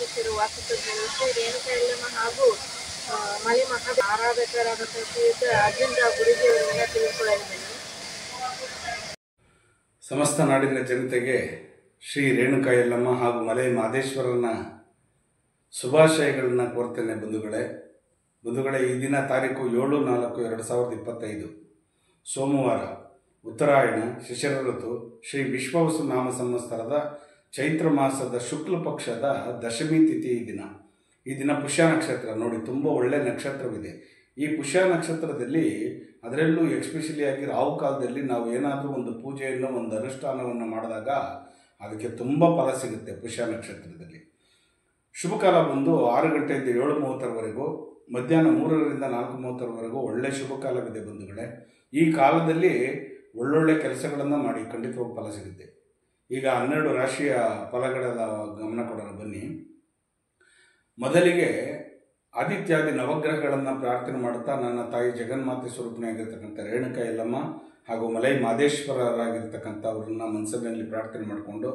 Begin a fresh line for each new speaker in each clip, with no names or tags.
ಜ್ಯೋತಿಷ್ಯರು ವಾಸ್ತುತಜ್ಞರು ಶ್ರೀ ರೇಣುಕಾ ಯಲ್ಲಮ್ಮ ಹಾಗೂ ಮಲೆ ಮಹಾ ಆರಾಧಕರಾದ ಶ್ರೀಯುತ ಅರ್ಜುನ್ ರಾವ್ ಗುರೂಜಿಯವರಿಂದ ತಿಳಿದುಕೊಳ್ಳಲಿದ್ದೇನೆ.
ಸಮಸ್ತ ನಾಡಿನ ಜನತೆಗೆ ಶ್ರೀ ರೇಣುಕಾ ಯಲ್ಲಮ್ಮ ಹಾಗೂ ಮಲೆ ಮಹದೇಶ್ವರನ ಶುಭಾಶಯಗಳನ್ನು ಕೋರ್ತೇನೆ. ಬಂಧುಗಳೇ, ಈ ದಿನ ತಾರೀಕು 7/4/2025 ಸೋಮವಾರ, ಉತ್ತರಾಯಣ, ಶಿಶಿರ ಋತು, ಶ್ರೀ ವಿಶ್ವಾವಸು ನಾಮ ಸಂವತ್ಸರದ ಚೈತ್ರ ಮಾಸದ ಶುಕ್ಲ ಪಕ್ಷದ ದಶಮಿ ತಿಥಿ ಈ ದಿನ ಪುಷ್ಯ ನಕ್ಷತ್ರ. ನೋಡಿ, ತುಂಬ ಒಳ್ಳೆ ನಕ್ಷತ್ರವಿದೆ. ಈ ಪುಷ್ಯ ನಕ್ಷತ್ರದಲ್ಲಿ, ಅದರಲ್ಲೂ ಎಕ್ಸ್ಪೆಷಲಿ ಆಗಿ ರಾಹು ಕಾಲದಲ್ಲಿ ನಾವು ಏನಾದರೂ ಒಂದು ಪೂಜೆಯನ್ನು, ಒಂದು ಅನುಷ್ಠಾನವನ್ನು ಮಾಡಿದಾಗ ಅದಕ್ಕೆ ತುಂಬ ಫಲ ಸಿಗುತ್ತೆ. ಪುಷ್ಯ ನಕ್ಷತ್ರದಲ್ಲಿ ಶುಭ ಕಾಲ ಬಂದು 6 ಗಂಟೆಯಿಂದ 7:30ವರೆಗೂ, ಮಧ್ಯಾಹ್ನ 3ರಿಂದ 4:30ವರೆಗೂ ಒಳ್ಳೆ ಶುಭ ಕಾಲವಿದೆ. ಬಂಧುಗಳೇ, ಈ ಕಾಲದಲ್ಲಿ ಒಳ್ಳೊಳ್ಳೆ ಕೆಲಸಗಳನ್ನು ಮಾಡಿ ಖಂಡಿತವಾಗಿ ಫಲ ಸಿಗುತ್ತೆ. ಈಗ 12 ರಾಶಿಯ ಫಲಗಳ ಗಮನ ಕೊಡೋಣ ಬನ್ನಿ. ಮೊದಲಿಗೆ ಆದಿತ್ಯಾದಿ ನವಗ್ರಹಗಳನ್ನು ಪ್ರಾರ್ಥನೆ ಮಾಡುತ್ತಾ ನನ್ನ ತಾಯಿ ಜಗನ್ಮಾತೆ ಸ್ವರೂಪಣೆಯಾಗಿರ್ತಕ್ಕಂಥ ರೇಣುಕಾ ಯಲ್ಲಮ್ಮ ಹಾಗೂ ಮಲೈ ಮಹದೇಶ್ವರರಾಗಿರ್ತಕ್ಕಂಥ ಅವರನ್ನು ಮನಸ್ಸಿನಲ್ಲಿ ಪ್ರಾರ್ಥನೆ ಮಾಡಿಕೊಂಡು,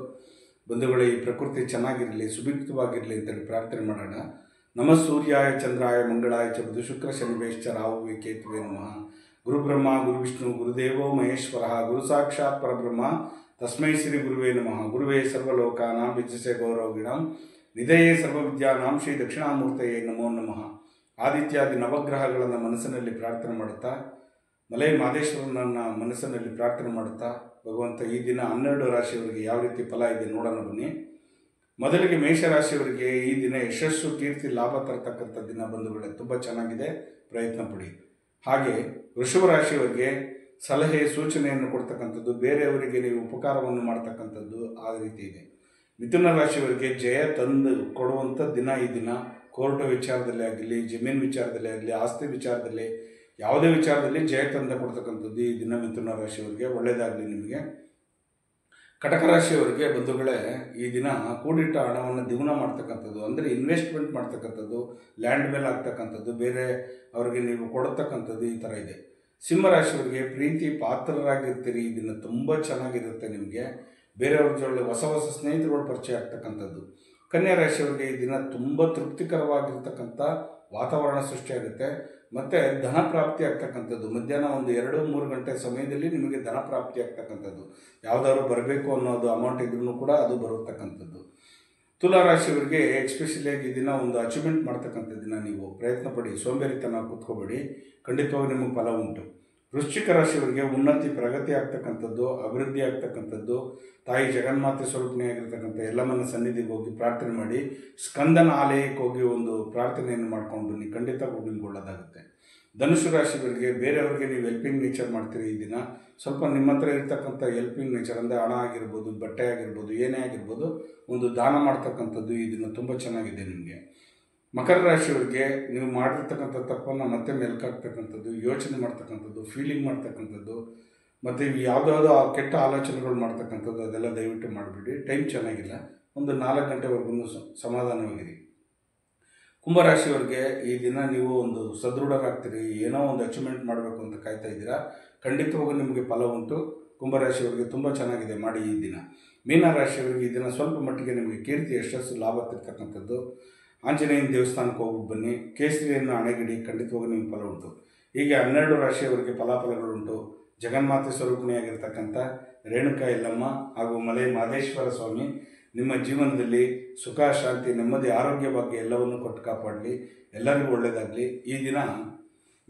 ಬಂಧುಗಳೇ, ಈ ಪ್ರಕೃತಿ ಚೆನ್ನಾಗಿರಲಿ, ಸುಭಿಕ್ಷವಾಗಿರಲಿ ಅಂತೇಳಿ ಪ್ರಾರ್ಥನೆ ಮಾಡೋಣ. ನಮಃ ಸೂರ್ಯಾಯ ಚಂದ್ರಾಯ ಮಂಗಳಾಯ ಚ ಬುಧ ಶುಕ್ರ ಶನಿಭ್ಯಶ್ಚ ರಾಹುವೇ ಕೇತುವೇ ನಮಃ. ಗುರುಬ್ರಹ್ಮ ಗುರುವಿಷ್ಣು ಗುರುದೇವೋ ಮಹೇಶ್ವರ ಗುರು ಸಾಕ್ಷಾತ್ ಪರಬ್ರಹ್ಮ ತಸ್ಮೈ ಶ್ರೀ ಗುರುವೇ ನಮಃ. ಗುರುವೇ ಸರ್ವಲೋಕಾನಾಂ ವಿದ್ಯಸೆ ಗೌರವಗಿಣಂ ನಿಧಯೇ ಸರ್ವವಿದ್ಯಾನಾಂ ಶ್ರೀ ದಕ್ಷಿಣಾಮೂರ್ತಯೇ ನಮೋ ನಮಃ. ಆದಿತ್ಯಾದಿ ನವಗ್ರಹಗಳನ್ನು ಮನಸ್ಸಿನಲ್ಲಿ ಪ್ರಾರ್ಥನೆ ಮಾಡುತ್ತಾ, ಮಲೈ ಮಹದೇಶ್ವರನನ್ನು ಮನಸ್ಸಿನಲ್ಲಿ ಪ್ರಾರ್ಥನೆ ಮಾಡುತ್ತಾ, ಭಗವಂತ ಈ ದಿನ 12 ರಾಶಿಯವರಿಗೆ ಯಾವ ರೀತಿ ಫಲ ಇದೆ ನೋಡೋಣ ಬನ್ನಿ. ಮೊದಲಿಗೆ ಮೇಷರಾಶಿಯವರಿಗೆ ಈ ದಿನ ಯಶಸ್ಸು, ಕೀರ್ತಿ, ಲಾಭ ತರತಕ್ಕಂಥ ದಿನ. ಬಂಧುಗಳೇ, ತುಂಬ ಚೆನ್ನಾಗಿದೆ, ಪ್ರಯತ್ನ ಪಡಿ. ಹಾಗೆ ವೃಷಭ ರಾಶಿಯವರಿಗೆ ಸಲಹೆ, ಸೂಚನೆಯನ್ನು ಕೊಡ್ತಕ್ಕಂಥದ್ದು, ಬೇರೆಯವರಿಗೆ ನೀವು ಉಪಕಾರವನ್ನು ಮಾಡ್ತಕ್ಕಂಥದ್ದು ಆ ರೀತಿ ಇದೆ. ಮಿಥುನ ರಾಶಿಯವರಿಗೆ ಜಯ ತಂದು ಕೊಡುವಂಥ ದಿನ ಈ ದಿನ. ಕೋರ್ಟ್ ವಿಚಾರದಲ್ಲಿ ಆಗಲಿ, ಜಮೀನು ವಿಚಾರದಲ್ಲಿ ಆಗಲಿ, ಆಸ್ತಿ ವಿಚಾರದಲ್ಲಿ, ಯಾವುದೇ ವಿಚಾರದಲ್ಲಿ ಜಯ ತಂದು ಕೊಡ್ತಕ್ಕಂಥದ್ದು ಈ ದಿನ ಮಿಥುನ ರಾಶಿಯವರಿಗೆ. ಒಳ್ಳೆಯದಾಗಲಿ ನಿಮಗೆ. ಕಟಕ ರಾಶಿಯವರಿಗೆ ಬಂಧುಗಳೇ, ಈ ದಿನ ಕೂಡಿಟ್ಟ ಹಣವನ್ನು ದ್ವಿಗುಣ ಮಾಡ್ತಕ್ಕಂಥದ್ದು, ಅಂದರೆ ಇನ್ವೆಸ್ಟ್ಮೆಂಟ್ ಮಾಡ್ತಕ್ಕಂಥದ್ದು, ಲ್ಯಾಂಡ್ ಮೇಲೆ ಆಗ್ತಕ್ಕಂಥದ್ದು, ಬೇರೆ ಅವರಿಗೆ ನೀವು ಕೊಡತಕ್ಕಂಥದ್ದು, ಈ ಥರ ಇದೆ. ಸಿಂಹರಾಶಿಯವರಿಗೆ ಪ್ರೀತಿ ಪಾತ್ರರಾಗಿರ್ತೀರಿ. ಈ ದಿನ ತುಂಬ ಚೆನ್ನಾಗಿರುತ್ತೆ ನಿಮಗೆ. ಬೇರೆಯವ್ರ ಜೊತೆ ಹೊಸ ಸ್ನೇಹಿತರುಗಳು ಪರಿಚಯ ಆಗ್ತಕ್ಕಂಥದ್ದು. ಕನ್ಯಾ ರಾಶಿಯವರಿಗೆ ಈ ದಿನ ತುಂಬ ತೃಪ್ತಿಕರವಾಗಿರ್ತಕ್ಕಂಥ ವಾತಾವರಣ ಸೃಷ್ಟಿಯಾಗುತ್ತೆ. ಮತ್ತು ಧನ ಪ್ರಾಪ್ತಿ ಆಗ್ತಕ್ಕಂಥದ್ದು. ಮಧ್ಯಾಹ್ನ ಒಂದು 2-3 ಗಂಟೆ ಸಮಯದಲ್ಲಿ ನಿಮಗೆ ಧನ ಪ್ರಾಪ್ತಿ ಆಗ್ತಕ್ಕಂಥದ್ದು. ಯಾವುದಾದ್ರು ಬರಬೇಕು ಅನ್ನೋದು ಅಮೌಂಟ್ ಇದ್ರೂ ಕೂಡ ಅದು ಬರತಕ್ಕಂಥದ್ದು. ತುಲಾ ರಾಶಿಯವರಿಗೆ ಎಕ್ಸ್ಪೆಷಲಿಯಾಗಿ ಈ ದಿನ ಒಂದು ಅಚೀವ್ಮೆಂಟ್ ಮಾಡ್ತಕ್ಕಂಥ ದಿನ. ನೀವು ಪ್ರಯತ್ನ ಪಡಿ, ಸೋಂಬೇರಿತನ ಕೂತ್ಕೋಬೇಡಿ, ಖಂಡಿತವಾಗಿ ನಿಮಗೆ ಫಲ ಉಂಟು. ವೃಶ್ಚಿಕ ರಾಶಿಯವರಿಗೆ ಉನ್ನತಿ, ಪ್ರಗತಿ ಆಗ್ತಕ್ಕಂಥದ್ದು, ಅಭಿವೃದ್ಧಿ ಆಗ್ತಕ್ಕಂಥದ್ದು. ತಾಯಿ ಜಗನ್ಮಾತೆ ಸ್ವರೂಪಣೆಯಾಗಿರ್ತಕ್ಕಂಥ ಯಲ್ಲಮ್ಮನ ಸನ್ನಿಧಿಗೆ ಹೋಗಿ ಪ್ರಾರ್ಥನೆ ಮಾಡಿ, ಸ್ಕಂದನ ಆಲಯಕ್ಕೆ ಹೋಗಿ ಒಂದು ಪ್ರಾರ್ಥನೆಯನ್ನು ಮಾಡ್ಕೊಂಡು ಬನ್ನಿ, ಖಂಡಿತ ನಿಮ್ಗೆ ಒಳ್ಳೆಯದಾಗುತ್ತೆ. ಧನುಷು ರಾಶಿಯವರಿಗೆ ಬೇರೆಯವರಿಗೆ ನೀವು ಹೆಲ್ಪಿಂಗ್ ನೇಚರ್ ಮಾಡ್ತೀರಿ. ಈ ದಿನ ಸ್ವಲ್ಪ ನಿಮ್ಮ ಹತ್ರ ಇರ್ತಕ್ಕಂಥ ಹೆಲ್ಪಿಂಗ್ ನೇಚರ್ ಅಂದರೆ ಹಣ ಆಗಿರ್ಬೋದು, ಬಟ್ಟೆ ಆಗಿರ್ಬೋದು, ಏನೇ ಆಗಿರ್ಬೋದು, ಒಂದು ದಾನ ಮಾಡ್ತಕ್ಕಂಥದ್ದು ಈ ದಿನ ತುಂಬ ಚೆನ್ನಾಗಿದೆ ನಿಮಗೆ. ಮಕರ ರಾಶಿಯವರಿಗೆ ನೀವು ಮಾಡಿರ್ತಕ್ಕಂಥ ತಪ್ಪನ್ನು ಮತ್ತೆ ಮೆಲ್ಕಾಗ್ತಕ್ಕಂಥದ್ದು, ಯೋಚನೆ ಮಾಡ್ತಕ್ಕಂಥದ್ದು, ಫೀಲಿಂಗ್ ಮಾಡ್ತಕ್ಕಂಥದ್ದು, ಮತ್ತು ಯಾವುದಾವುದೋ ಕೆಟ್ಟ ಆಲೋಚನೆಗಳು ಮಾಡ್ತಕ್ಕಂಥದ್ದು, ಅದೆಲ್ಲ ದಯವಿಟ್ಟು ಮಾಡಿಬಿಡಿ. ಟೈಮ್ ಚೆನ್ನಾಗಿಲ್ಲ, ಒಂದು 4 ಗಂಟೆವರೆಗೂ ಸಮಾಧಾನವಾಗಿರಿ. ಕುಂಭರಾಶಿಯವರಿಗೆ ಈ ದಿನ ನೀವು ಒಂದು ಸದೃಢರಾಗ್ತೀರಿ. ಏನೋ ಒಂದು ಅಚೀವ್ಮೆಂಟ್ ಮಾಡಬೇಕು ಅಂತ ಕಾಯ್ತಾ ಇದ್ದೀರಾ. ಖಂಡಿತವಾಗೂ ನಿಮಗೆ ಫಲ ಉಂಟು. ಕುಂಭರಾಶಿಯವರಿಗೆ ತುಂಬ ಚೆನ್ನಾಗಿದೆ, ಮಾಡಿ ಈ ದಿನ. ಮೀನರಾಶಿಯವರಿಗೆ ಈ ದಿನ ಸ್ವಲ್ಪ ಮಟ್ಟಿಗೆ ನಿಮಗೆ ಕೀರ್ತಿ, ಯಶಸ್ಸು, ಲಾಭ ತಿರ್ತಕ್ಕಂಥದ್ದು. ಆಂಜನೇಯನ ದೇವಸ್ಥಾನಕ್ಕೆ ಹೋಗ್ಬಿಟ್ಟು ಬನ್ನಿ, ಕೇಸರಿಯನ್ನು ಹಣೆಗಿಡಿ, ಖಂಡಿತವಾಗಿ ನಿಮಗೆ ಫಲ ಉಂಟು. ಹೀಗೆ 12 ರಾಶಿಯವರಿಗೆ ಫಲಾಫಲಗಳುಂಟು. ಜಗನ್ಮಾತೆ ಸ್ವರೂಪಣೆಯಾಗಿರ್ತಕ್ಕಂಥ ರೇಣುಕಾ ಯಲ್ಲಮ್ಮ ಹಾಗೂ ಮಲೈ ಮಹದೇಶ್ವರ ಸ್ವಾಮಿ ನಿಮ್ಮ ಜೀವನದಲ್ಲಿ ಸುಖ, ಶಾಂತಿ, ನೆಮ್ಮದಿ, ಆರೋಗ್ಯ ಬಗ್ಗೆ ಎಲ್ಲವನ್ನು ಕೊಟ್ಟು ಕಾಪಾಡಲಿ. ಎಲ್ಲರಿಗೂ ಒಳ್ಳೆಯದಾಗಲಿ. ಈ ದಿನ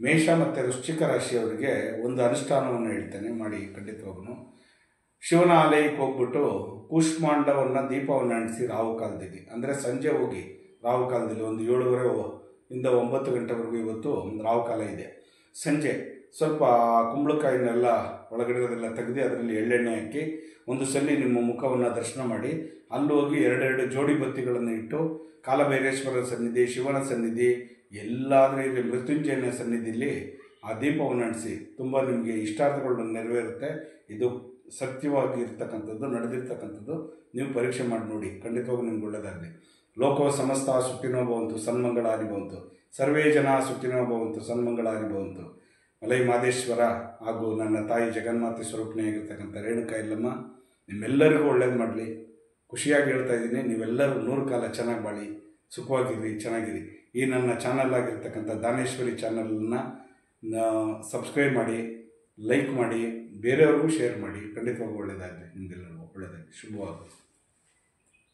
ಮೇಷ ಮತ್ತು ವೃಶ್ಚಿಕ ರಾಶಿಯವರಿಗೆ ಒಂದು ಅನುಷ್ಠಾನವನ್ನು ಹೇಳ್ತೇನೆ, ಮಾಡಿ ಖಂಡಿತವಾಗೂ. ಶಿವನ ಆಲಯಕ್ಕೆ ಹೋಗ್ಬಿಟ್ಟು ಕೂಷ್ಮಾಂಡವನ್ನು, ದೀಪವನ್ನು ಅಂಟಿಸಿ ರಾಹು ಕಾಲದಲ್ಲಿ, ಅಂದರೆ ಸಂಜೆ ಹೋಗಿ ರಾಹು ಕಾಲದಲ್ಲಿ ಒಂದು 7:30 ಇಂದ 9 ಗಂಟೆವರೆಗೂ ಇವತ್ತು ರಾಹು ಕಾಲ ಇದೆ. ಸಂಜೆ ಸ್ವಲ್ಪ ಕುಂಬಳಕಾಯಿನೆಲ್ಲ ಒಳಗಡೆದೆಲ್ಲ ತೆಗೆದು ಅದರಲ್ಲಿ ಎಳ್ಳೆಣ್ಣೆ ಹಾಕಿ ಒಂದು ಸಲ ನಿಮ್ಮ ಮುಖವನ್ನು ದರ್ಶನ ಮಾಡಿ, ಅಲ್ಲಿ ಹೋಗಿ 2 ಜೋಡಿ ಬತ್ತಿಗಳನ್ನು ಇಟ್ಟು ಕಾಲಭೈರೇಶ್ವರ ಸನ್ನಿಧಿ, ಶಿವನ ಸನ್ನಿಧಿ, ಎಲ್ಲಾದರೂ ಇಲ್ಲಿ ಮೃತ್ಯುಂಜಯನ ಸನ್ನಿಧಿಯಲ್ಲಿ ಆ ದೀಪವನ್ನು ಅಂಟಿಸಿ. ತುಂಬ ನಿಮಗೆ ಇಷ್ಟಾರ್ಥಗಳು ನೆರವೇರುತ್ತೆ. ಇದು ಸತ್ಯವಾಗಿ ಇರ್ತಕ್ಕಂಥದ್ದು, ನಡೆದಿರ್ತಕ್ಕಂಥದ್ದು. ನೀವು ಪರೀಕ್ಷೆ ಮಾಡಿ ನೋಡಿ, ಖಂಡಿತವಾಗೂ ನಿಮ್ಗೆ ಒಳ್ಳೆಯದಾಗಲಿ. ಲೋಕೋ ಸಮಸ್ತ ಸುಖಿನೋ ಭವಂತು, ಸನ್ಮಂಗಳಾನಿ ಭವಂತು, ಸರ್ವೇ ಜನ ಸುಖಿನೋ ಭವಂತು, ಸನ್ಮಂಗಳಾನಿ ಭವಂತು. ಮಲೈ ಮಹದೇಶ್ವರ ಹಾಗೂ ನನ್ನ ತಾಯಿ ಜಗನ್ಮಾತೆ ಸ್ವರೂಪಣೆಯಾಗಿರ್ತಕ್ಕಂಥ ರೇಣುಕಾ ಯಲ್ಲಮ್ಮ ನಿಮ್ಮೆಲ್ಲರಿಗೂ ಒಳ್ಳೇದು ಮಾಡಲಿ. ಖುಷಿಯಾಗಿ ಹೇಳ್ತಾ ಇದ್ದೀನಿ, ನೀವೆಲ್ಲರೂ 100 ಕಾಲ ಚೆನ್ನಾಗಿ ಬಾಳಿ. ಸುಖವಾಗಿರಿ, ಚೆನ್ನಾಗಿರಿ. ಈ ನನ್ನ ಚಾನಲ್ ಆಗಿರ್ತಕ್ಕಂಥ ದಾನೇಶ್ವರಿ ಚಾನಲನ್ನು ಸಬ್ಸ್ಕ್ರೈಬ್ ಮಾಡಿ, ಲೈಕ್ ಮಾಡಿ, ಬೇರೆಯವ್ರಿಗೂ ಶೇರ್ ಮಾಡಿ. ಖಂಡಿತವಾಗೂ ಒಳ್ಳೆಯದಾಗಲಿ, ನಿಮಗೆಲ್ಲರಿಗೂ ಒಳ್ಳೆಯದಾಗಲಿ, ಶುಭವಾಗಲಿ.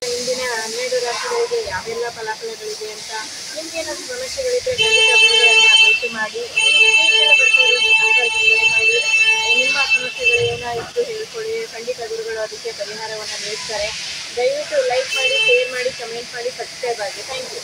ಇಂದಿನ 12 ರಾಶಿಗಳಿಗೆ ಯಾವೆಲ್ಲ ಫಲಾಫಲಗಳಿದೆ ಅಂತ ನಿಮ್ಗೇನಾದ್ರು ಸಮಸ್ಯೆಗಳಿದ್ರೆ ಖಂಡಿತ ಗುರುಗಳನ್ನ ಭೇಟಿ ಮಾಡಿ. ನಂಬರ್ಗೆ ಕರೆ ಮಾಡಿ ನಿಮ್ಮ ಸಮಸ್ಯೆಗಳು ಏನಾಯಿತು ಹೇಳ್ಕೊಳ್ಳಿ. ಖಂಡಿತ ಗುರುಗಳು ಅದಕ್ಕೆ ಪರಿಹಾರವನ್ನು ನೀಡ್ತಾರೆ. ದಯವಿಟ್ಟು ಲೈಕ್ ಮಾಡಿ, ಶೇರ್ ಮಾಡಿ, ಕಮೆಂಟ್ ಮಾಡಿ, ಸಬ್ಸ್ಕ್ರೈಬ್ ಆಗಿ. Thank you.